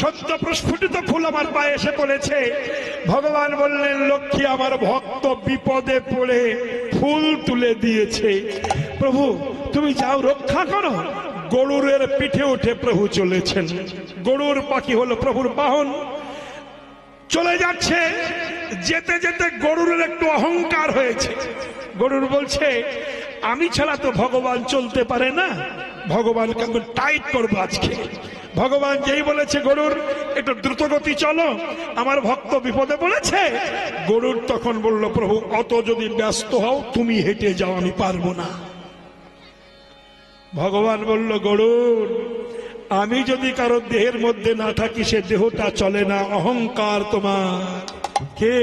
সদ্য প্রস্ফুটিত ফুল আমার পায়ে এসে পড়েছে। ভগবান বললেন, লক্ষ্মী আমার ভক্ত বিপদে পড়ে ফুল তুলে দিয়েছে, প্রভু তুমি যাও রক্ষা করো। গরুরের পিঠে উঠে প্রভু চলেছেন। গরুর পাখি হলো প্রভুর বাহন। চলে যাচ্ছে, যেতে যেতে গরুরের একটু অহংকার হয়েছে। গরুর বলছে, আমি ছাড়া তো ভগবান চলতে পারে না, ভগবানকে আমি টাইট করবো আজকে। ভগবান যেই বলেছে গরুর একটু দ্রুতগতি চলো, আমার ভক্ত বিপদে পড়েছে, গরুর তখন বলল, প্রভু অত যদি ব্যস্ত হও তুমি হেঁটে যাও, আমি পারবো না। ভগবান বলল, গরুর আমি যদি কারো দেহের মধ্যে না থাকি সে দেহটা চলে না, অহংকার তোমার। কে?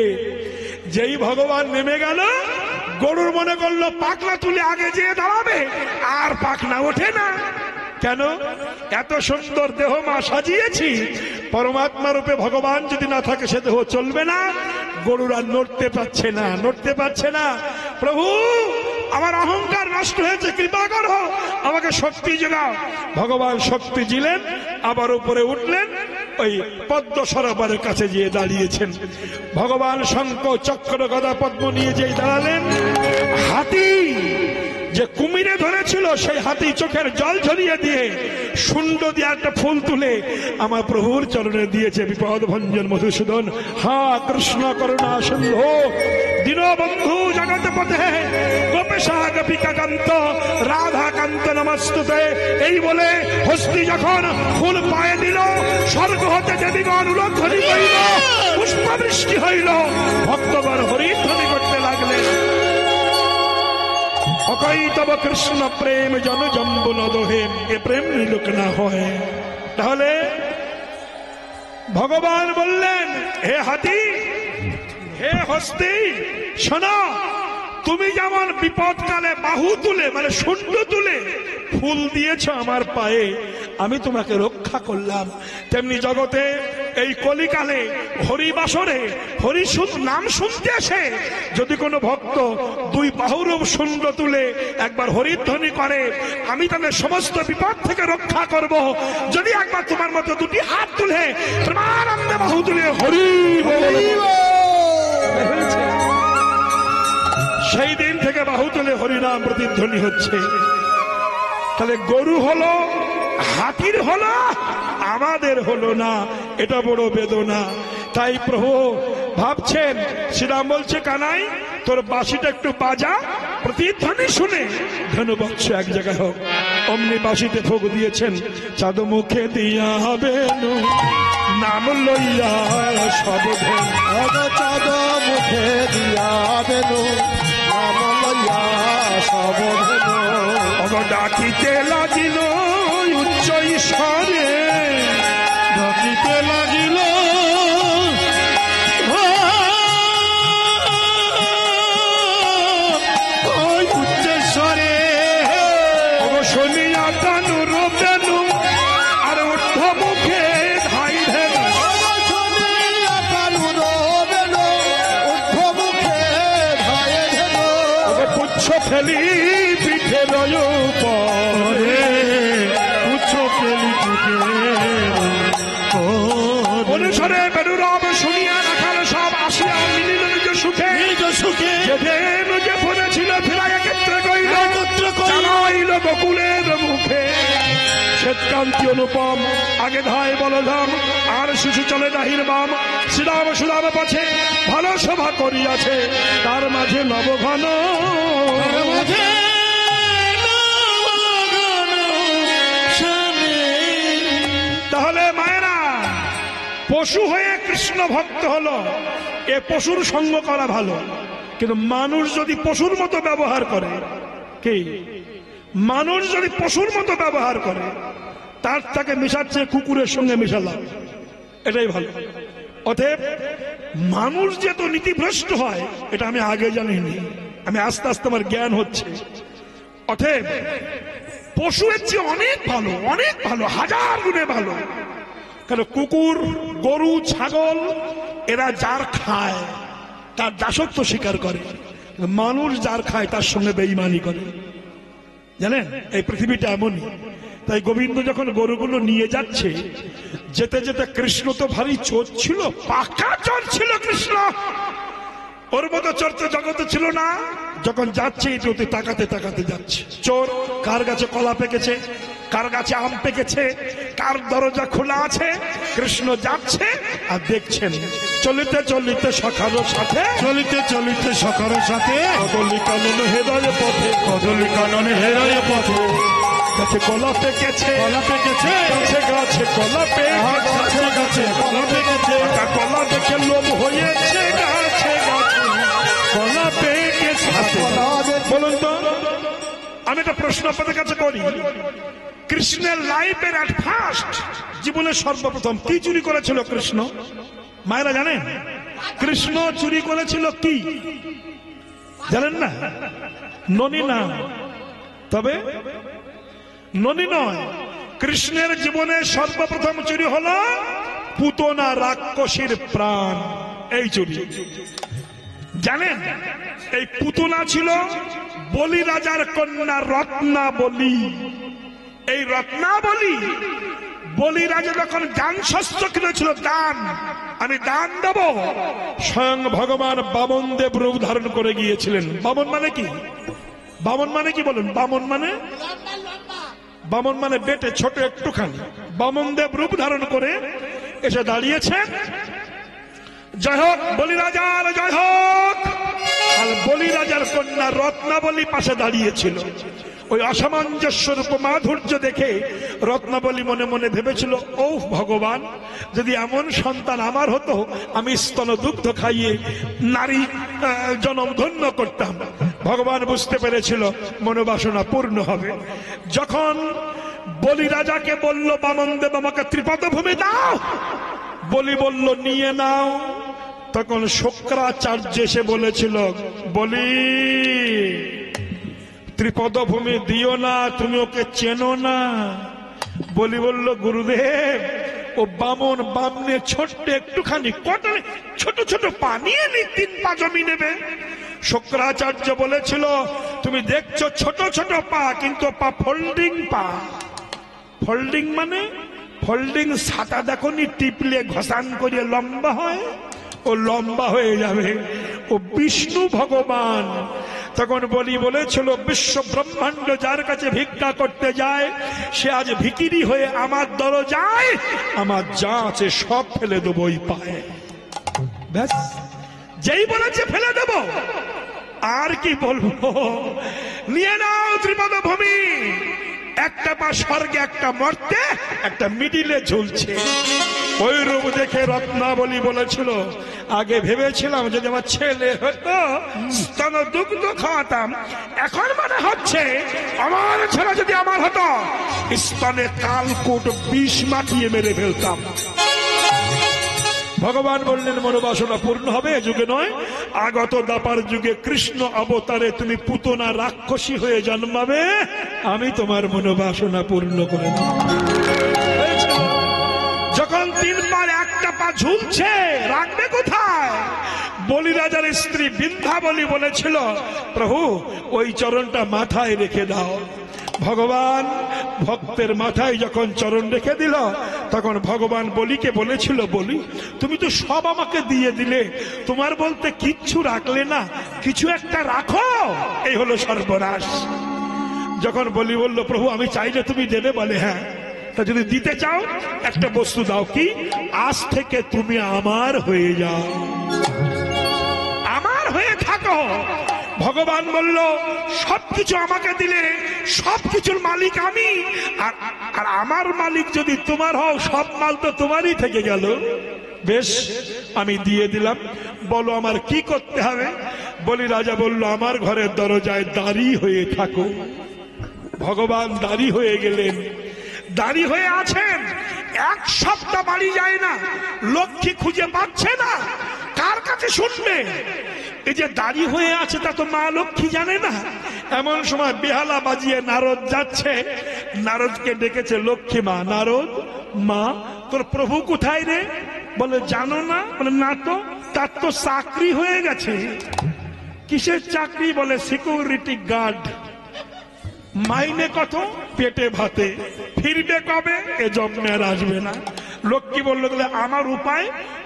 যেই ভগবান নেমে গেল, গরুর মনে করলো পাখনা তুলে আগে যেয়ে দাঁড়াবে, আর পাখনা ওঠে না। কেন? এত সুন্দর দেহ মা সাজিয়েছি, পরমাত্মা রূপে ভগবান যদি না থাকে সে দেহ চলবে না। গরুর আর নড়তে পারছে না, নড়তে পারছে না। প্রভু আমার অহংকার নষ্ট হয়েছে, কৃপা করো, আমাকে শক্তি যোগাও। ভগবান শক্তি দিলেন, আবার উপরে উঠলেন, ওই পদ্ম সরোবরের কাছে গিয়ে দাঁড়িয়েছেন। ভগবান শঙ্খ চক্র গদা পদ্ম নিয়ে যেয়ে দাঁড়ালেন। হাতি যে কুমিরে ধরেছিল সেই হাতি চোখের জল ঝরিয়ে দিয়ে শুন্ড দিয়ে একটা ফুল তুলে আমার প্রভুর চরণে দিয়েছে। বিপদ ভঞ্জন মধুসূদন, হা কৃষ্ণ করুণা সিন্ধু দীনবন্ধু জগৎপতে গোপেশা গোপিকা কান্ত রাধা কান্ত নমস্তুতে। এই বলে হস্তি যখন ফুল পায়ে দিল, স্বর্গ হতে দেবীগণ উলধ্বনি করিল, পুষ্পবৃষ্টি হইল, ভক্তগণ হরিধ্বনি করতে লাগলেন। অকই তব কৃষ্ণ প্রেম জন জম্বু নদহে, এ প্রেম নিলুক না হয়। তাহলে ভগবান বললেন, হে হাতি, হে হস্তি, শোনো, তুমি যেমন বিপদকালে বাহু তুলে মানে শুন্ড তুলে ফুল দিয়েছ আমার পায়ে, আমি তোমাকে রক্ষা করলাম, তেমনি জগতে এই কলিকালে হরিবাসরে হরি নাম শুনতে আসে, যদি কোনো ভক্ত দুই বাহুরূপ শুন্ড তুলে একবার হরিধ্বনি করে, আমি তাদের সমস্ত বিপদ থেকে রক্ষা করব। যদি একবার তোমার মতো দুটি হাত তুলে তোমার আনন্দে বাহু তুলে হরি সেই দিন থেকে বাহু তুলে হরিনাম প্রতিধ্বনি হচ্ছে। তাহলে গরু হলো, হাতির হলো, আমাদের হলো না, এটা বড় বেদনা। তাই প্রভু ভাবছেন, শ্রীরাম বলছে, কানাই তোর বাঁশিটা একটু বাজা, প্রতিধ্বনি শুনে ধনুবৎস এক জায়গায় হোক। অমনি বাঁশিতে ফোক দিয়েছেন, চাঁদ মুখে দিয়া বেনু নাম লইয়া সব চাঁদ মুখে দিয়া বেনু নাম লইয়া সব ডাকিতে লাগিল উচ্চ ঈশ্বরে, ডাকিতে লাগিল উচ্চেশ্বরে। শুনিয়া তানু রোবেনু আর উদ্ধ মুখে ধাই ধেনু, শুনিয়া তানু রোবেনু উদ্ধ মুখে ধাই ধেনু, পুচ্ছ ফেলি পিঠে রয় পরে, পুচ্ছ ফেলি পিঠে অনুসরে বেনুরব শুনিয়া রাখাল সব আসিয়া মিলিল নিজ সুখে, নিজ সুখে যেদিন যে পড়েছিল ফিরাইয়া ক্ষেত্রে কইল, চালাইল বকুলের মুখে। শ্বেতকান্তি অনুপম আগে ধায় বলধাম, আর শিশু চলে দাহির বাম। শ্রীরাম সুরাম পাছে ভালো সভা করিয়াছে, তার মাঝে নবঘন তাহলে মায়েরা, পশু হয়ে কৃষ্ণ ভক্ত হলো, এ পশুর সঙ্গ করা ভালো। কিন্তু মানুষ যদি পশুর মতো ব্যবহার করে, কি মানুষ যদি পশুর মতো ব্যবহার করে, তার তাকে মিশাচ্ছে কুকুরের সঙ্গে মিশালাম, এটাই ভালো। অতএব মানুষ যে তো নীতিভ্রষ্ট হয় এটা আমি আগে জানিনি, আমি আস্তে আস্তে আমার জ্ঞান হচ্ছে। অতএব পশুর চেয়ে অনেক ভালো, অনেক ভালো, হাজার গুণে ভালো। কারণ কুকুর, গরু, ছাগল এরা যার খায় তার দাসত্ব স্বীকার করে, মানুষ যার খায় তার সঙ্গে বেঈমানি করে। জানেন এই পৃথিবীটা এমনই। তাই গোবিন্দ যখন গরুগুলো নিয়ে যাচ্ছে, যেতে যেতে কৃষ্ণ তো ভারী চোর ছিল, পাকা চোর ছিল কৃষ্ণ। ওর মতো চোর তো জগতে ছিল না। যখন যাচ্ছে এটি তাকাতে তাকাতে যাচ্ছে। চোর কার গাছে কলা পেকেছে, কার গাছে আম পেকেছে, কার দরজা খোলা আছে, কৃষ্ণ যাচ্ছে আর দেখছেন। চলিতে চলিতে সখার সাথে, চলিতে চলিতে সকার সাথে, কদলি কানন হৃদয় পথে, কদলি কানন হেরায় পথে, গাছে কলা পেকেছে, কলা পেকেছে, গাছে গাছে কলা গাছে গাছে কলা পেকেছে, কলা দেখে লোভ হয়েছে, গাছে গাছে কলা পেকেছে। বলুন তো, আমি একটা প্রশ্ন আপনাদের কাছে করি। কৃষ্ণের লাইফের এট ফার্স্ট জীবনের সর্বপ্রথম কি চুরি করেছিল কৃষ্ণ? মায়েরা জানেন? কৃষ্ণ চুরি করেছিল কি জানেন না? ননি না, তবে ননি নয়। কৃষ্ণের জীবনে সর্বপ্রথম চুরি হলো পুতনা রাক্ষসীর প্রাণ। এই চুরি জানেন? এই পুতনা ছিল বলি রাজার কন্যা রত্নাবলী। এই রত্নাবলী বলি রাজা যখন দান শস্ত্র কিনেছিল, দান, আমি দান দেব, স্বয়ং ভগবান বামন দেব রূপ ধারণ করে গিয়েছিলেন। বামন মানে কি? বামন মানে কি বলুন? বামন মানে, বামন মানে বেটে ছোট একটুখানি। বামন দেব রূপ ধারণ করে এসে দাঁড়িয়েছেন। জয় হোক বলি রাজার, জয় হোক। আর বলি রাজার কন্যা রত্নাবলী পাশে দাঁড়িয়েছিল। ওই অসামঞ্জস্য রূপ মাধুর্য দেখে রত্নাবলী মনে মনে ভেবেছিল, ও ভগবান, যদি এমন সন্তান আমার হতো, আমি স্তন দুগ্ধ খাইয়ে নারী জনম ধন্য করতাম। ভগবান বুঝতে পেরেছিল মনোবাসনা পূর্ণ হবে। যখন বলি রাজাকে বলল, বামন দেব আমাকে ত্রিপদ ভূমি দাও, বলি বলল নিয়ে নাও। তখন শুক্রাচার্য এসে বলেছিল, বলি ত্রিপদ ভূমি দিও না, তুমি ওকে চেনো না। বলি বলল, গুরুদেব, ও বামন বামনে ছোট্ট একটুখানি কটনে ছোট ছোট পা নিয়ে 3 পা জমি নেবে। শুক্রাচার্য বলেছিল, তুমি দেখছো ছোট ছোট পা, কিন্তু পা ফোল্ডিং পা। ফোল্ডিং মানে ফোল্ডিং ছাতা দেখনি, টিপলে ঘষান করে লম্বা হয়, ও লম্বা হয়ে যাবে। ও বিষ্ণু ভগবান। তখন বলেছিল, বিশ্ব ব্রহ্মাণ্ড যার কাছে ভিক্ষা করতে যায়, সে আজ ভিখিরি হয়ে আমার দরজায় আমার যা আছে সব ফেলে দেবো ওই পায়ে। ব্যাস, যেই বলেছে ফেলে দেব, আর কি বলবো। নিয়ে নাও ত্রিপদ ভূমি। একটা পা স্বর্গে, একটা মর্তে, একটা মিডিলে ঝুলছে। ওই রূপ দেখে রত্নাবলী বলেছিল, আগে ভেবেছিলাম যদি আমার ছেলে হতো স্তন দুগ্ধ খাওয়াতাম, এখন মনে হচ্ছে আমার ছেলে যদি আমার হতো স্তনে কালকূট বিষ মাখিয়ে মেরে ফেলতাম। ভগবান বললেন, মনোবাসনা পূর্ণ হবে এ যুগে নয়, আগত দাপার যুগে কৃষ্ণ অবতারে তুমি পুতনা রাক্ষসী হয়ে জন্মাবে, আমি তোমার মনোবাসনা পূর্ণ করে দেব। যখন 3 পার একটা পা ঝুলছে, রাখবে কোথায়? বলি রাজার স্ত্রী বিন্ধ্যাবলী বলেছিল, প্রভু ওই চরণটা মাথায় রেখে দাও। ভগবান ভক্তের মাথায় যখন চরণ রেখে দিল, তখন ভগবান বলিকে বলেছিল, বলি তুমি তো সব আমাকে দিয়ে দিলে, তোমার বলতে কিচ্ছু রাখলে না, কিছু একটা রাখো। এই হলো সর্বনাশ। যখন বলি বলল, প্রভু আমি চাইলে তুমি দেবে, বলে হ্যাঁ, তা যদি দিতে চাও একটা বস্তু দাও। কি? আজ থেকে তুমি আমার হয়ে যাও, আমার হয়ে থাকো। ভগবান বলল, সবকিছু আমাকে দিলে সবকিছুর মালিক আমি, আর আমার মালিক যদি তোমার হও, সব মাল তো তোমারই থেকে গেল। বেশ, আমি দিয়ে দিলাম, বলো আমার কি করতে হবে? বলি রাজা বলল, আমার ঘরের দরজায় দাঁড়ি হয়ে থাকো। ভগবান দাঁড়ি হয়ে গেলেন, দাঁড়ি হয়ে আছেন। 1 সপ্তাহ বাড়ি যায় না, লক্ষ্মী খুঁজে পাচ্ছে না, কার কাছে শুনবে? এই যে দাঁড়ি হয়ে আছে তা তো মা লক্ষ্মী জানে না। এমন সময় বেহালা বাজিয়ে নারদ যাচ্ছে, নারদকে ডেকেছে লক্ষ্মী মা। নারদ, মা তোর প্রভু কোথায় রে? বলে জানো না? বলে না তো, তার তো চাকরি হয়ে গেছে। কিসের চাকরি? বলে সিকিউরিটি গার্ড। মাইনে কত? পেটে ভাতে। ফিরবে কবে? এ জন্মে আর আসবে না। লক্ষ্মী বলল তাহলে আমার উপায়,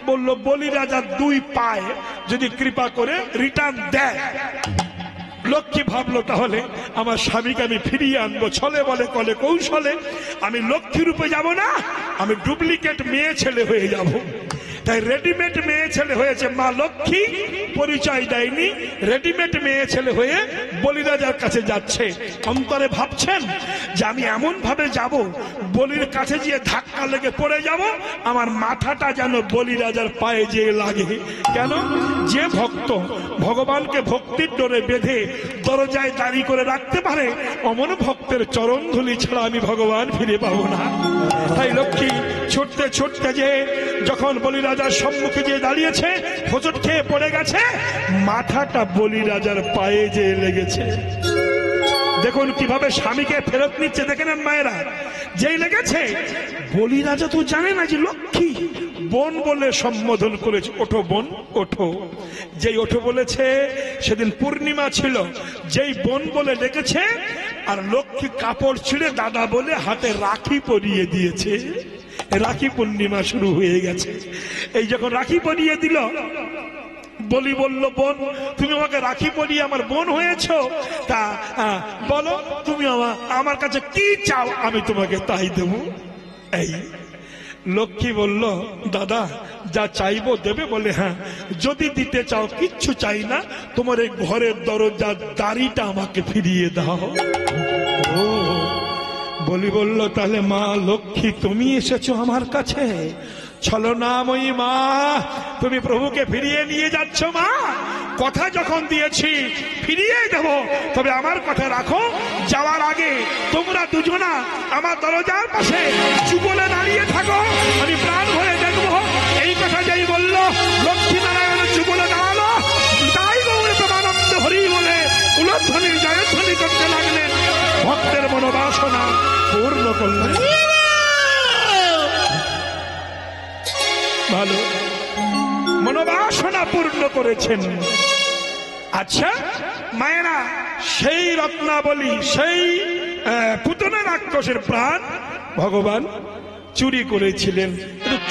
বলল বলি রাজা 2 পায় যদি কৃপা করে রিটার্ন দেয়। লক্ষ্মী ভাবলো তাহলে আমার স্বামীকে আমি ফিরিয়ে আনবো, ছলে বলে কলে কৌশলে। আমি লক্ষ্মী রূপে যাব না, আমি ডুপ্লিকেট মেয়ে ছেলে হয়ে যাব। তাই রেডিমেড মেয়ে ছেলে হয়েছে, মা লক্ষ্মী পরিচয় দেয়নি, রেডিমেড মেয়ে ছেলে হয়ে বলিরাজার কাছে যাচ্ছে। অন্তরে ভাবছেন যে আমি এমন ভাবে যাব, বলির কাছে গিয়ে ধাক্কা লেগে পড়ে যাব, আমার মাথাটা যেন বলিরাজার পায়ে যেয়ে লাগে। কেন? যে ভক্ত ভগবানকে ভক্তির ডোরে বেঁধে দরজায় দাঁড়িয়ে করে রাখতে পারে, অমন ভক্তের চরণ ধুলি ছাড়া আমি ভগবান ফিরে পাবো না। তাই লক্ষ্মী ছুটতে ছুটতে যে যখন বলিরাজার সম্মুখে যে দাঁড়িয়েছে, হোঁচট খেয়ে পড়ে গেছে, মাথাটা বলিরাজার পায়ে যে লেগেছে। দেখুন কিভাবে স্বামীকে ফেরত নিচ্ছে, দেখে নেন মায়েরা। যেই লেগেছে, বলিরাজা তো জানে না যে লক্ষ্মী বোন বলে সম্বোধন করেছে, ওঠো বোন ওঠো। যেই ওঠো বলেছে, সেদিন পূর্ণিমা ছিল, যেই বোন বলে ডেকেছে, আর লক্ষ্মী কাপড় ছিঁড়ে দাদা বলে হাতে রাখি পরিয়ে দিয়েছে। রাখি পূর্ণিমা শুরু হয়ে গেছে। এই যখন রাখি পরিয়ে দিল, বলি বলল বোন তুমি আমাকে রাখি পরিয়ে আমার বোন হয়েছ, তা বলো তুমি আমার কাছে কি চাও, আমি তোমাকে তাই দেব। এই লক্ষ্মী বলল দাদা যা চাইবো দেবে? বলে হ্যাঁ, যদি দিতে চাও কিচ্ছু চাই না, তোমার এই ঘরের দরজার দাড়িটা আমাকে ফিরিয়ে দাও। ও বলি বলল তাহলে মা লক্ষ্মী তুমি এসেছো আমার কাছে, ছলনাময়ী মা, তুমি প্রভুকে ফিরিয়ে নিয়ে যাচ্ছ মা। কথা যখন দিয়েছি ফিরিয়ে দেব, তবে আমার কথা রাখো, যাওয়ার আগে তোমরা দুজনা আমার দরজার পাশে যুগলে দাঁড়িয়ে থাকো, আমি প্রাণ ভরে দেখবো। এই কথা যেই বলল, লক্ষ্মী নারায়ণ যুগলে দাঁড়ালো, তাই গৌর প্রেমানন্দ হরি বলে উলধ্বনি জয়ধ্বনি করতে লাগলেন, ভক্তের মনোবাসনা পূর্ণ করলেন। ভালো মনোবাসনা পূর্ণ করেছেন। আচ্ছা মায়েরা, সেই রত্নাবলী, সেই পুতনা রাক্ষসের প্রাণ ভগবান চুরি করেছিলেন।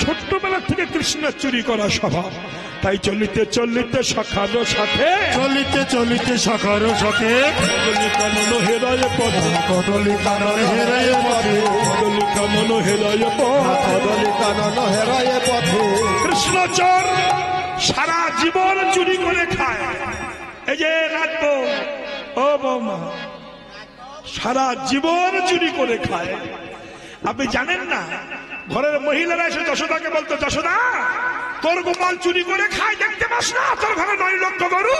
ছোট্টবেলা থেকে কৃষ্ণ চুরি করা স্বভাব। তাই চলিতে চলিতে সখারো সাথে, চলিতে চলিতে সখারো সাথে, কদলি কানন হেরায় পথ, কদলি কানন হেরায় পথে, কদলি কানন হেরায় পথ, কদলি কানন হেরায় পথে। কৃষ্ণচর সারা জীবন চুরি করে খায়। এই যে রাখবো ও বৌমা, সারা জীবন চুরি করে খায়। আপনি জানেন না, ঘরের মহিলারা এসে যশোদাকে বলতো, যশোদা তোর গোপাল চুরি করে খায়, দেখতে পাস না তোর ঘরে 9 লক্ষ গরু।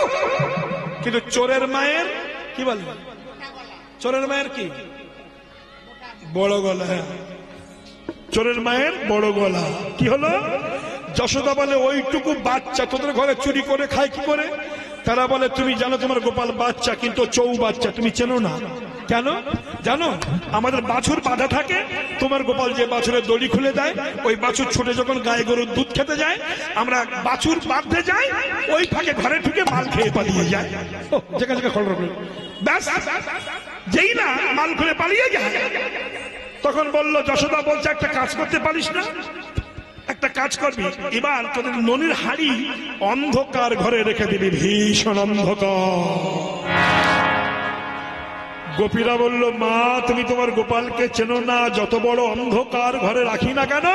কিন্তু চোরের মায়ের কি বলে, চোরের মায়ের কি বড় গলা। চোরের মায়ের বড় গলা। কি হলো? যশোদা বলে ওইটুকু বাচ্চা তোদের ঘরে চুরি করে খায় কি করে? তারা বলে তুমি জানো তোমার গোপাল বাচ্চা, কিন্তু চৌ বাচ্চা তুমি চেনো না। কেন জানো? আমাদের বাছুর বাঁধা থাকে, তোমার গোপাল যে বাছুরের দড়ি খুলে দেয়, ওই বাছুর ছোটে যখন গায়ে গরুর দুধ খেতে যায়, আমরা বাছুর বাঁধতে যাই, ওই ফাঁকে ঘরে ঢুকে মাল খেয়ে পালিয়ে যায়। যেখানে ব্যাস, যেই না মাল খুলে পালিয়ে যায়, তখন বললো যশোদা বলছে একটা কাজ করতে পারিস না? একটা কাজ করবি, এবার তোদের ননির হাড়ি অন্ধকার ঘরে রেখে দিবি, ভীষণ অন্ধকার। গোপীরা বলল মা তুমি তোমার গোপালকে চেনো না, যত বড় অন্ধকার ঘরে রাখি না কেন,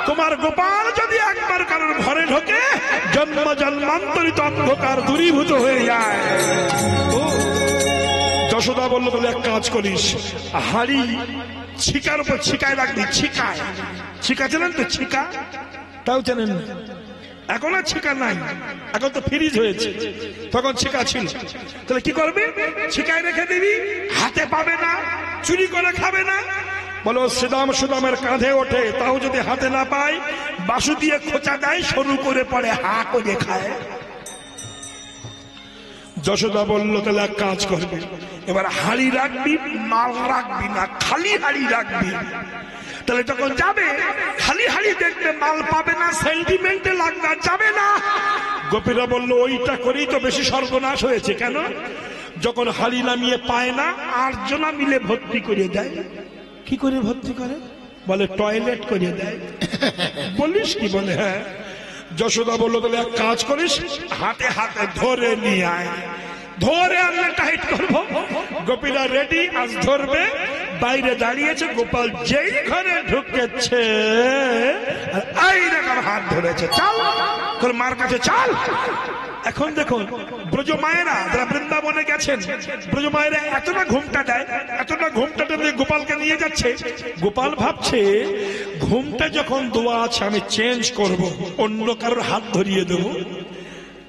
তোমার গোপাল যদি একবার কারোর ঘরে ঢোকে, জন্ম জন্মান্তরিত অন্ধকার দূরীভূত হয়ে যায়। যশোদা বলল তাহলে এক কাজ করিস, হাড়ি ছিকার উপর ছিকায় রাখবি। ছিকায়, ছিকা চেনেন তো? ছিকা তাও জানেন না? এখন আর ছিকা নাই, এখন তো ফ্রিজ হয়েছে, তখন ছিকা ছিল। তাহলে কি করবে? ছিকায় রেখে দিবি, হাতে পাবে না, চুরি করে খাবে না। বলো শ্রীদাম সুদামের কাঁধে ওঠে, তাও যদি হাতে না পায়, বাসু দিয়ে খোঁচা দেয়, সরু করে পড়ে, হা করে খায়। যশোদা বলল তাহলে এক কাজ করবে, এবার হাড়ি রাখবি, মাল রাখবি না, খালি হাড়ি রাখবি। তাহলে যখন যাবে খালি হাড়ি দেখবে, মাল পাবে না, সেন্টিমেন্টে লাগবে, যাবে না। গোপীরা বলল ওইটা করেই তো বেশি সর্বনাশ হয়েছে। কেন? যখন হাড়ি নামিয়ে পায় না, 8 জনা মিলে ভর্তি করে দেয়। কি করে ভর্তি করে? বলে টয়লেট করে দেয়। বলিস কি? বলে হ্যাঁ। যশোদা বললো তাহলে এক কাজ করিস, হাতে হাতে ধরে নিয়ে আয়, ধরে আমরা টাইট করবো। গোপীরা রেডি, আজ ধরবে। বাইরে দাঁড়িয়েছে, গোপাল যেই ঘরে ঢুকেছে এই রকম হাত ধরেছে, চাল তোর মার কাছে চাল। এখন দেখুন ব্রজ মায়েরা যারা বৃন্দাবনে গেছেন, ব্রজ মায়েরা এতটা ঘুমটা দেয়, এতটা ঘুমটা দিয়ে গোপালকে নিয়ে যাচ্ছে। গোপাল ভাবছে ঘুমটা যখন দোয়া আছে আমি চেঞ্জ করব, অন্য কারোর হাত ধরিয়ে দেবো,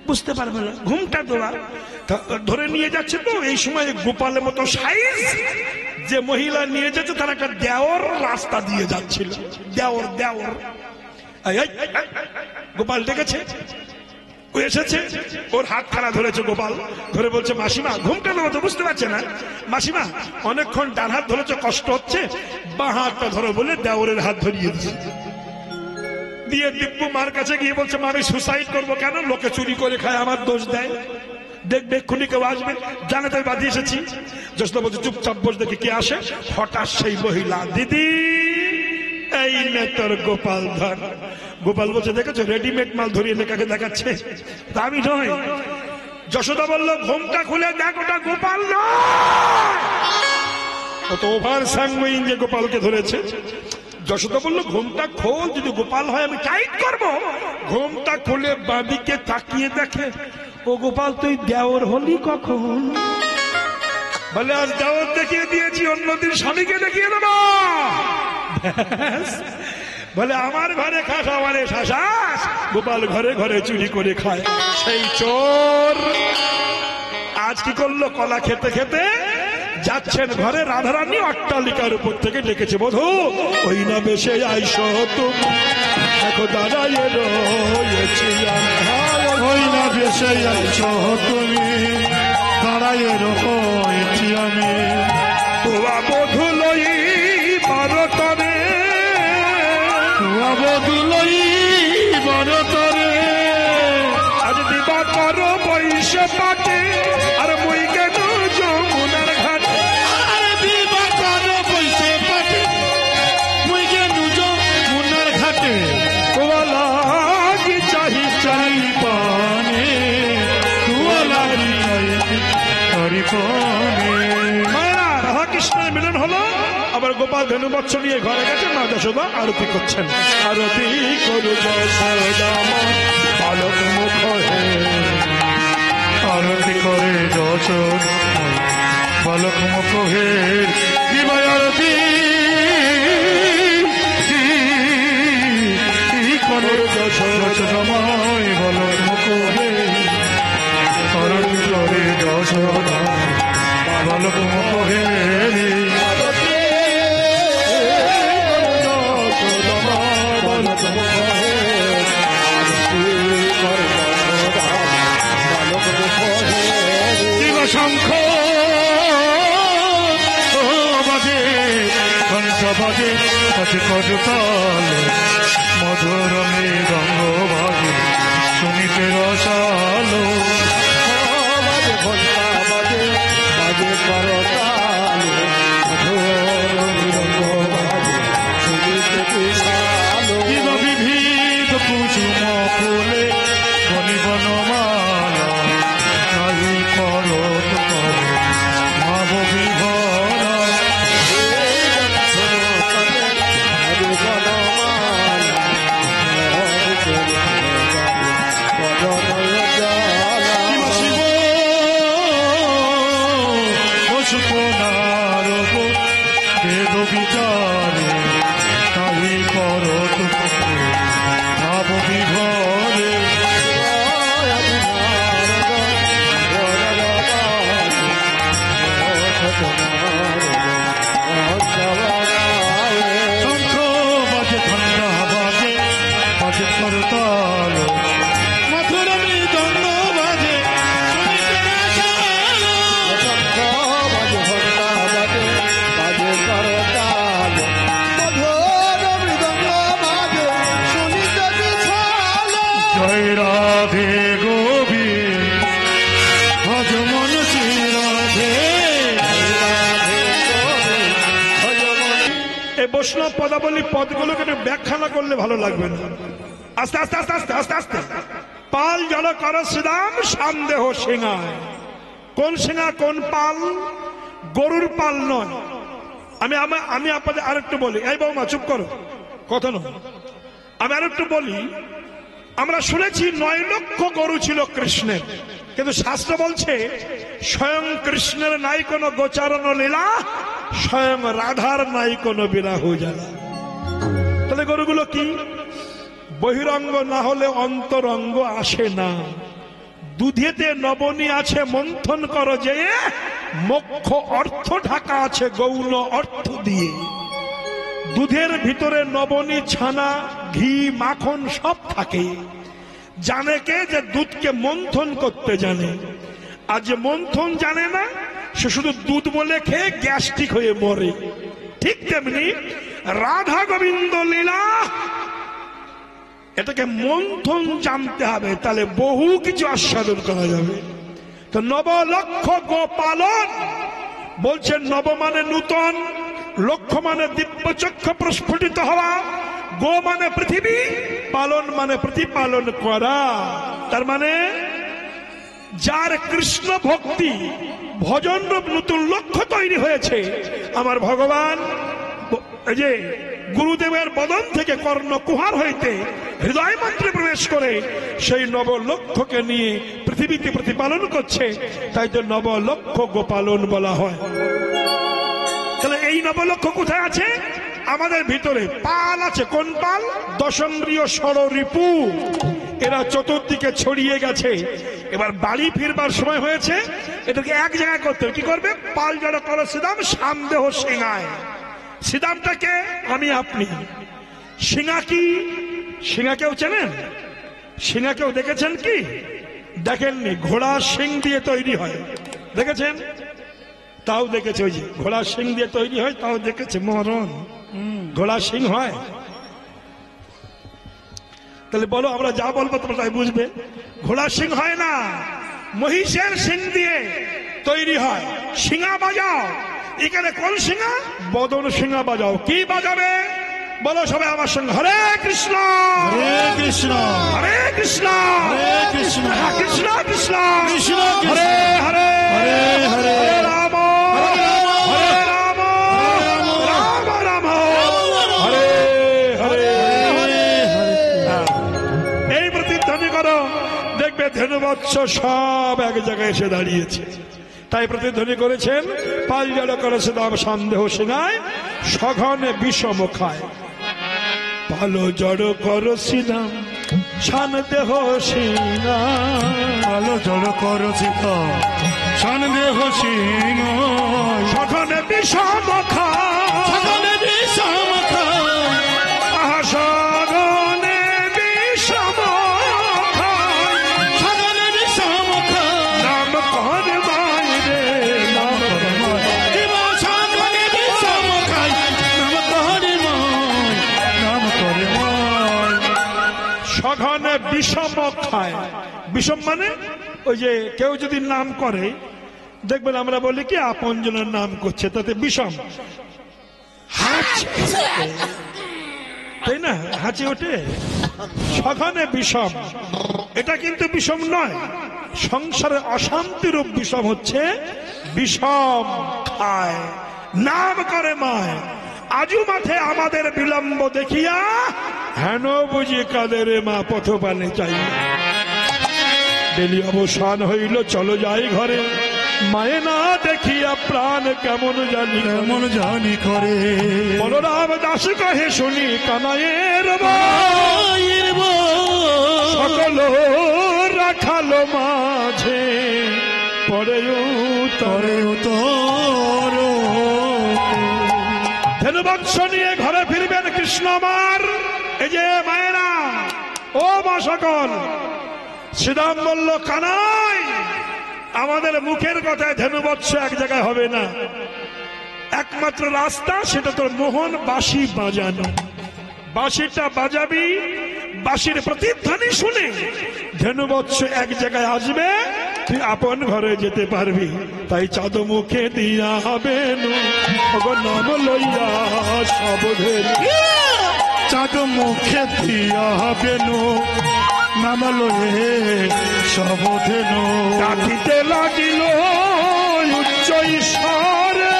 বুঝতে পারবে না ঘুমটা দোয়া। ধরে নিয়ে যাচ্ছে তো এই সময় গোপালের মতো সাইজ যে মহিলা নিয়ে যাচ্ছে তার একটা দেওর রাস্তা দিয়ে যাচ্ছিল, দেওর দেওর। গোপাল ডেকেছে, ও এসেছে, ওর হাত খানা ধরেছে গোপাল, ধরে বলছে মাসিমা ঘুমটা নেবো তো বুঝতে পারছে না, মাসিমা অনেকক্ষণ ডান হাত ধরেছে কষ্ট হচ্ছে, বাঁ হাতটা ধরো বলে দেওরের হাত ধরিয়ে দিচ্ছে। দিয়ে দিব্যু মার কাছে গিয়ে বলছে মা আমি সুসাইড করবো কেন, লোকে চুরি করে খায় আমার দোষ দেয়, দেখবে এক্ষুনি কেউ আসবে, জানে তাই বাঁধিয়ে এসেছি। যশোদা বলছে চুপচাপ বস, দেখি কে আসে। হঠাৎ সেই মহিলা, দিদি এই নে তোর গোপাল ধর। গোপাল বলছে দেখেছো রেডিমেড মাল ধরিয়ে কাকে দেখাচ্ছে, আমি নয়। যশোদা বললো ঘুমটা খুলে দেখ ওটা গোপাল নয়, কত ওভার সাংবিন যে গোপালকে ধরেছে। যশোদা বললো ঘুমটা খোল, যদি গোপাল হয় আমি টাইট করবো। ঘুমটা খুলে বাঁদিকে তাকিয়ে দেখে, ও গোপাল তুই দেওর হলি কখন? বলে আজ দেওর দেখিয়ে দিয়েছি, অন্যদিন স্বামীকে দেখিয়ে দেবো। বলে আমার ঘরে খাস আমারে শাসাস। গোপাল ঘরে ঘরে চুরি করে খায় সেই চোর। আজ কি করলো, কলা খেতে খেতে যাচ্ছেন ঘরে, রাধারানী অট্টালিকার উপর থেকে ডেকেছে, বধূ ওই না বেশে আইসো তুমি, দেখো দাঁড়াইয়ে রয়েছি ওই না বেশে আইসো তুমি, দাঁড়াইয়ে রয়েছি আমি। তোয়া বধূ লই ভারতরে, তোয়া বধূ লই ভারতরে, আজ দিবা করো বৈশে পাটে, আর মই কেন যমুনার ঘাটে। আর দিবা করো বৈশে পাটে, মই কেন যমুনার ঘাটে। তোয়া লাগি চাহি চাই পানে, তোয়া লাগি চাই পানে। মায়েরা রাধা কৃষ্ণের মিলন হলো। আবার গোপাল ধেনু বৎস নিয়ে ঘরে গেছে, মা যশোদা আরতি করছেন। আরতি করু যশোদা মা বালক মুখ হে, আরতি করে যশোদ বালক মুখ হে, দিবাই আরতি করে যশোদময় বালক মুখ হে, আরতি করে যশোদ বালক মুখ হে। শঙ্খ বাজে কণ্ঠ বাজে আছে করতাল, মধুর মৃদঙ্গ বাজে শুনিতে রসালো। বাজে ঘণ্টা বাজে বাজে করতাল, মধুর মৃদঙ্গ বাজে শুনিতে রসালো। বিবিধ কুসুম ফুলে বনি বনমালা, নাহি করত করে ভাব বিভরা। শিব বৈষ্ণব পদাবলী পদগুলোকে একটু ব্যাখ্যা না করলে ভালো লাগবে না। আস্তে আস্তে আস্তে আস্তে আস্তে আস্তে পাল জড় কর শ্রীরাম সন্দেহ সিংহায়। কোন সিংহা কোন পাল? গরুর পাল নয়। আমি আপনাদের আরেকটু বলি, এই বৌমা চুপ করো, কথা নয়, আমি আরেকটু বলি। আমরা শুনেছি 9 লক্ষ গরু ছিল কৃষ্ণের, কিন্তু শাস্ত্র বলছে স্বয়ং কৃষ্ণের নাই কোনো গোচারণ লীলা, স্বয়ং রাধার নাই কোনো বিরাহ জ্বালা। তাহলে গরুগুলো কি? বহিরঙ্গ না হলে অন্তরঙ্গ আসে না। দুধেতে নবনী আছে মন্থন কর যে, মোক্ষ অর্থ ঢাকা আছে গৌণ অর্থ দিয়ে। দুধের ভিতরে নবনী, ছানা, ঘি, মাখন সব থাকে। জানে কে? যে দুধকে মন্থন করতে জানে। আর যে মন্থন জানে না, সে শুধু দুধ বলে খেয়ে গ্যাস্ট্রিক হয়ে মরে। ঠিক তেমনি রাধা গোবিন্দ লীলা, এটাকে মন্থন জানতে হবে, তাহলে বহু কিছু আস্বাদন করা যাবে। তো নবলক্ষ গোপালন বলছেন, নব মানে নূতন, লক্ষ মানে দিব্য চক্ষু প্রস্ফুটিত হওয়া, গো মানে পৃথিবী, পালন মানে প্রতিপালন করা। তার মানে যার কৃষ্ণ ভক্তি ভজন রূপ নতুন লক্ষ্য তৈরি হয়েছে, আমার ভগবান এই যে গুরুদেবের বদন থেকে কর্ণ কুহার হইতে হৃদয় মন্ত্রে প্রবেশ করে সেই নবলক্ষ্যকে নিয়ে পৃথিবীতে প্রতিপালন করছে, তাই তো নবলক্ষ গোপালন বলা হয়। তাহলে এই নবলক্ষ্য কোথায় আছে? আমাদের ভিতরে। পাল আছে, কোন পাল? দশন্দ্রিয় ষড়রিপু, এরা চতুর্দিকে ছড়িয়ে গেছে। এবার বাড়ি ফিরবার সময় হয়েছে, এটাকে এক জায়গায় করতে হবে। কি করবে? পাল জড় কর শ্রীরাম সন্দেহ সিংহায়। শ্রীরামটাকে আমি আপনি। সিংহা কি? সিংহা কেউ চেনেন? সিংহা কেউ দেখেছেন কি? দেখেননি। ঘোড়ার শিং দিয়ে তৈরি হয়, দেখেছেন? তাও দেখেছে, ওই যে ঘোড়ার শিং দিয়ে তৈরি হয়, তাও দেখেছে। মরণ ঘোড়ার শিং হয়? তাহলে বলো, আমরা যা বলবো তোমরা তাই বুঝবে। ঘোড়ার শিং হয় না, মহিষের শিং দিয়ে তৈরি হয়। সিংহা বাজাও। এখানে কোন সিংহা? বদন সিংহা বাজাও। কি বাজাবে? বলো সবাই আমার সঙ্গে, হরে কৃষ্ণ হরে কৃষ্ণ হরে কৃষ্ণ হরে কৃষ্ণ কৃষ্ণ কৃষ্ণ কৃষ্ণ হরে হরে হরে হরে হরে রাম হরে রাম রাম রাম হরে হরে। এই প্রতিধ্বনি করো, দেখবে ধেনুবৎস সব এক জায়গায় এসে দাঁড়িয়েছে। তাই প্রতিধ্বনি করেছেন, পাল জড় করেছে দাম সন্দেহ সিংহায়, সঘনে বিষম খায়। পালো জড় কর শ্রীরাম সন্দেহ সিংহায়, ভালো জড় কর সীতা সন্দেহ সিংহ, সঘনে বিষম খায়, সকালে বিষম খায়, আহা সঘনে বিষম খায়, সকালে বিষম খায়, নাম কর মায় রে নাম কর মায়। দিবা সকালে বিষম খায়, নাম করে মায়, নাম করে মায়। সঘনে বিষম খায়। বিষম মানে ওই যে কেউ যদি নাম করে, দেখবেন আমরা বলি কি আপনজনের নাম করছে, তাতে বিষম তাই না, হাঁচি ওঠে। সঘনে বিষম, এটা কিন্তু বিষম নয়। সংসারে অশান্তিরূপ বিষম হচ্ছে বিষম খায়, নাম করে মায়। আজু মাঠে আমাদের বিলম্ব দেখিয়া, হেন বুঝি কাদের মা পথ পানে চাই। বেলি অবসান হইল, চলো যাই ঘরে, মায়ে না দেখিয়া প্রাণ কেমন জানি কেমন জানি করে বলরাম দাস কহে শুনি কানায়ের মায়ের বল, সকল রাখালো মাঝে পরে তরে উতর ধেনুবৎস নিয়ে ঘরে ফিরবেন কৃষ্ণ আমার। এই যে মায়েরা, ও মা সকল, শ্রীরাম বলল, কানাই আমাদের মুখের কথায় ধেনুবৎস এক জায়গায় হবে না। একমাত্র রাস্তা, সেটা তোর মোহন বাঁশি বাজানো। বাঁশিটা বাজাবি, বাঁশির প্রতিধ্বনি শুনে ধেনুবৎস এক জায়গায় আসবে, তুই আপন ঘরে যেতে পারবি। তাই চাঁদ মুখে দিয়া হবেন নাম লইয়া সাবধান। চাঁদ মুখে দিয়া হবেন নাম লয়ে সাবধান। ডাকিতে লাগিল উচ্চ ঈশ্বরে,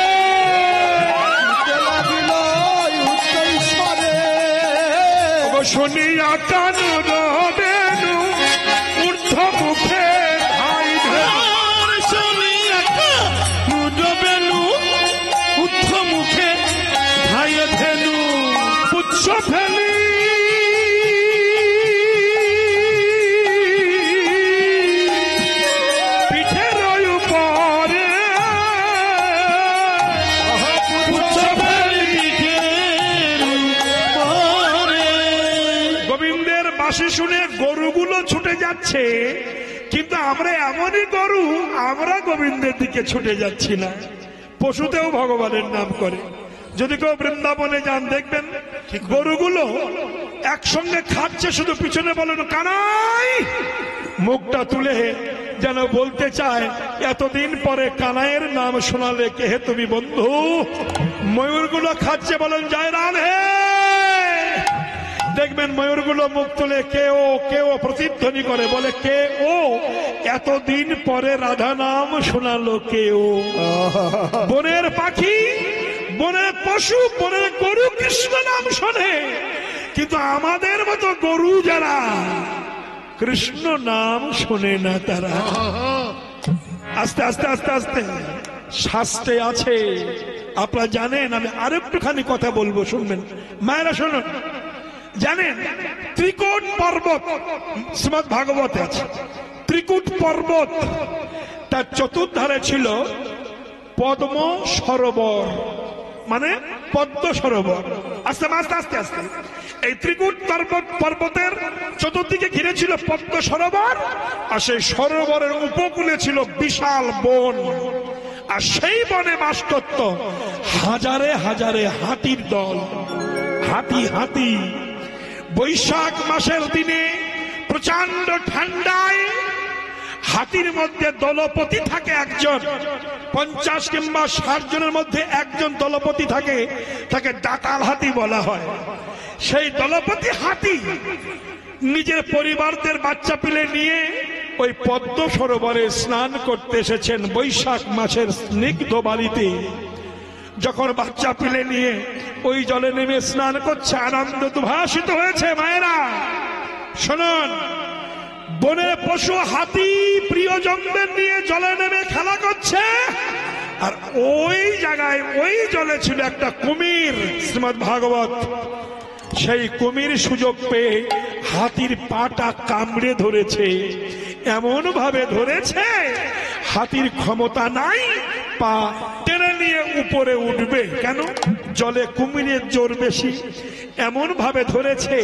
শুনিয়া কান রবেন ঊর্ধ্ব মুখে ভাই শুনিয়া রবেনু ঊর্ধ্ব মুখে ভাই ধেনু। পুচ্ছ ফেলি পিঠের উপরে, পুচ্ছ ফেলি পিঠের উপরে। গোবিন্দের বাঁশি শুনে গরুগুলো ছুটে যাচ্ছে, কিন্তু আমরা এমনই গরু, আমরা গোবিন্দের দিকে ছুটে যাচ্ছি না। পশুতেও ভগবানের নাম করে। যদি কেউ বৃন্দাবনে যান দেখবেন গরুগুলো একসঙ্গে খাচ্ছে, শুধু পিছনে বলেন কানাই, মুখটা তুলে যেন বলতে চায় এতদিন পরে কানাইয়ের নাম শোনালে কে হে তুমি বন্ধু। ময়ূরগুলো খাচ্ছে, বলেন জয় রাধে। দেখবেন ময়ূরগুলো মুখ তুলে কেউ প্রতিধ্বনি করে, বলে কে ও, এতদিন পরে রাধা নাম শোনালো কে ও। বনের পাখি, বনের পশু, বনের গরু কৃষ্ণ নাম শোনে, কিন্তু আমাদের মতো গরু যারা কৃষ্ণ নাম শোনে না, তারা আস্তে আস্তে আস্তে আস্তে শাস্ত্রে আছে। আপনারা জানেন, আমি আরেকটুখানি কথা বলবো, শুনবেন মায়েরা, শুনুন। জানেন ত্রিকুট পর্বত শ্রীমদ্ ভাগবতে আছে। ত্রিকুট পর্বত তার চতুর্ধারে ছিল পদ্ম সরোবর, মানে পদ্ম সরোবর। আস্তে আস্তে আস্তে আস্তে এই ত্রিকুট পর্বতের চতুর্দিকে ঘিরে ছিল পদ্ম সরোবর, আর সেই সরোবরের উপকূলে ছিল বিশাল বন। আর সেই বনে বাস করত হাজারে হাজারে হাতির দল। হাতি বৈশাখ মাসের দিনে প্রচন্ড ঠান্ডায় হাতির মধ্যে দলপতি থাকে একজন, 50 কিংবা 60 জনের মধ্যে একজন দলপতি থাকে, তাকে দাতাল হাতি বলা হয়। সেই দলপতি হাতি নিজের পরিবারদের বাচ্চা পিলে নিয়ে ওই পদ্ম সরোবরে স্নান করতে এসেছেন বৈশাখ মাসের স্নিগ্ধ বালিতে। যখন বাচ্চা পিলে নিয়ে ওই জলে নেমে স্নান করছে, আনন্দ উদ্ভাসিত হয়েছে। মায়েরা শুনুন, বনের পশু হাতি প্রিয়জনদের নিয়ে জলে নেমে খেলা করছে, আর ওই জায়গায় ওই জলে ছিল একটা কুমির। শ্রীমদ্ ভাগবত, সেই কুমির সুযোগ পেয়ে হাতির পাটা কামড়ে ধরেছে, এমন ভাবে ধরেছে হাতির ক্ষমতা নাই পা টেনে নিয়ে উপরে উঠবে। কেন? জলে কুমিরের জোর বেশি। এমন ভাবে ধরেছে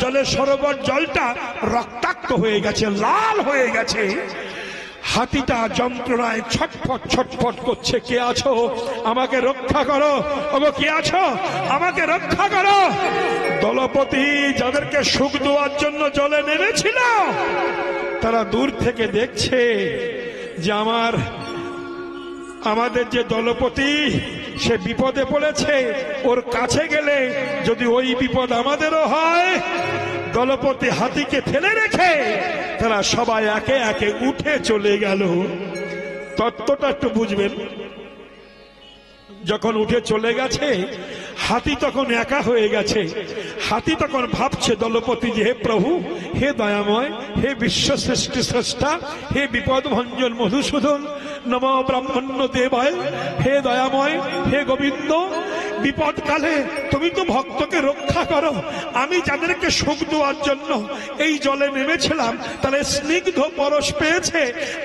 জলের সরোবর জলটা রক্তাক্ত হয়ে গেছে, লাল হয়ে গেছে। হাতিটা যন্ত্রণায় ছটফট ছটফট করছে, কে আছো আমাকে রক্ষা করো, ওগো কে আছো আমাকে রক্ষা করো। দলপতি যাদেরকে সুখ দেওয়ার জন্য জলে নেমেছিল, তারা দূর থেকে দেখছে যে আমাদের যে দলপতি সে বিপদে পড়েছে, ওর কাছে গেলে যদি ওই বিপদ আমাদেরও হয়। দলপতি হাতিকে ফেলে রেখে তারা সবাই একে একে উঠে চলে গেল। তত্ত্বটা একটু বুঝবেন। যখন উঠে চলে গেছে, হাতি তখন একা হয়ে গেছে। হাতি তখন ভাবছে দলপতি যে হে প্রভু, হে দয়াময়, হে বিশ্ব সৃষ্টি স্রষ্টা, হে বিপদ ভঞ্জন মধুসূদন, নম ব্রাহ্মণ্য দেবায়, হে দয়াময়, হে গোবিন্দ, বিপদকালে তুমি তো ভক্তকে রক্ষা করো। আমি যাদেরকে সুখ দেওয়ার জন্য এই জলে নেমেছিলাম, তাহলে স্নিগ্ধ পরশ পেয়েছে,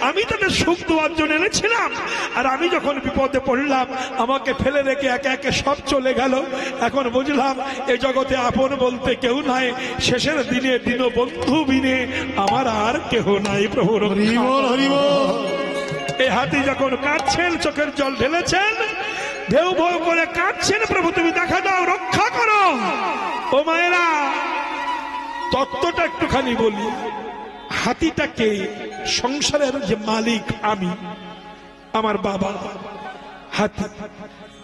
আমি তাদের সুখ দেওয়ার জন্য এনেছিলাম। আর আমি যখন বিপদে পড়লাম, আমাকে ফেলে রেখে একে একে সব চলে গেল। এখন বুঝলাম এই জগতে আপন বলতে কেউ নাই, শেষের দিনে দীনবন্ধু বিনে আমার আর কেহ নাই। প্রভু এই হাতি যখন কাঁদছেন, চোখের জল ঢেলেছেন, ঢেউ ভৌ করে কাঁদছেন, প্রভু তুমি দেখা দাও, রক্ষা করো। ও মায়েরা, তত্ত্বটা একটুখানি বলি। হাতিটাকে সংসারের যে মালিক আমি, আমার বাবা, হাতি,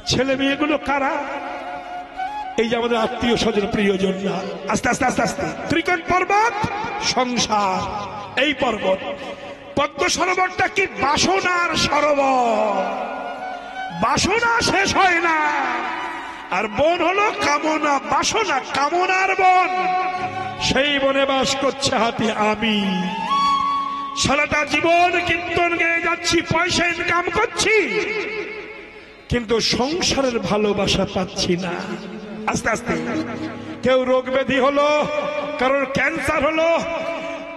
ছেলে মেয়েগুলো কারা? এই যে আমাদের আত্মীয় স্বজন প্রিয়জন না, আস্তে আস্তে আস্তে আস্তে ত্রিকোণ পর্বত সংসার, এই পর্বত। পদ্ম সরোবরটা কি বাসনার সরোবর, বাসনা শেষ হয় না। আর বন হলো কামনা, বাসনা কামনার বন, সেই বনে বাস করছে হাতি। আমি সারাটা জীবন কীর্তন গেয়ে যাচ্ছি, পয়সা ইনকাম করছি, কিন্তু সংসারের ভালোবাসা পাচ্ছি না। আস্তে আস্তে কেউ রোগ ব্যাধি হলো, কারোর ক্যান্সার হলো,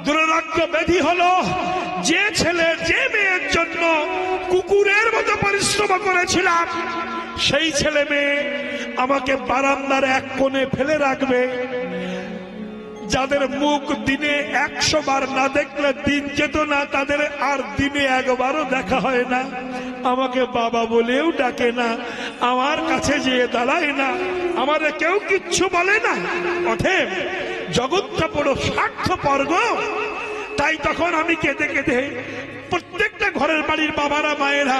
দুরারোগ্য ব্যাধি হলো। যে ছেলে যে মেয়ের জন্য কুকুরের মতো পরিশ্রম করেছিলাম, সেই ছেলে মেয়ে আমাকে বারান্দার এক কোণে ফেলে রাখবে। যাদের মুখ দিনে 100 বার না দেখলে দিন যেত না, তাদের আর দিনে একবারও দেখা হয় না। আমাকে বাবা বলেও ডাকে না, আমার কাছে যেয়ে দাঁড়ায় না, আমাদের কেউ কিচ্ছু বলে না। অতএব জগৎটা বড় স্বার্থপর গো। তাই তখন আমি কেঁদে কেঁদে, প্রত্যেকটা ঘরের বাড়ির বাবারা মায়েরা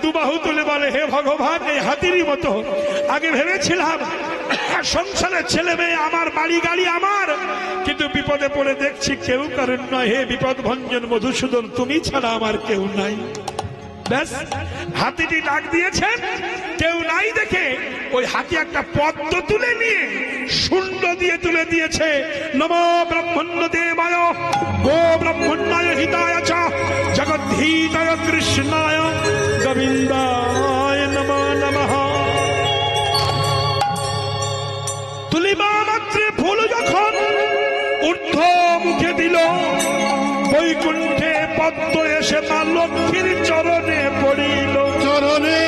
দুবাহু তুলে বলে, হে ভগবান, এই হাতিরই মতো আগে ভেবেছিলাম সংসারের ছেলে মেয়ে আমার, বাড়ি গাড়ি আমার, কিন্তু বিপদে পড়ে দেখছি কেউ কারণ নয়। হে বিপদ ভঞ্জন মধুসূদন, তুমি ছাড়া আমার কেউ নাই। ব্যাস, হাতিটি ডাক দিয়েছেন, কেউ নাই দেখে ওই হাতি একটা পদ্ম তুলে নিয়ে শুণ্ড দিয়ে তুলে দিয়েছে। নমো ব্রহ্মণ্য দেবায় গো ব্রহ্মণ্যায় হিতায় চ জগদ্ধিতায় কৃষ্ণায় গোবিন্দায় নমো নমঃ। তুলিবা মাত্রে ফুল যখন ঊর্ধ্ব মুখে দিল, বৈকুণ্ঠে পদ্ম এসে মা লক্ষ্মীর চরণে পড়িল। চরণে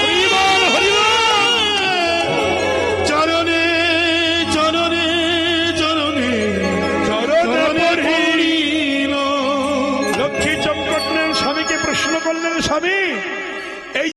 হরিবল হরিবল, চরণে চরণে চরণে চরণে পড়িল। পড়িল। লক্ষ্মী চমকটলেন, স্বামীকে প্রশ্ন করলেন, স্বামী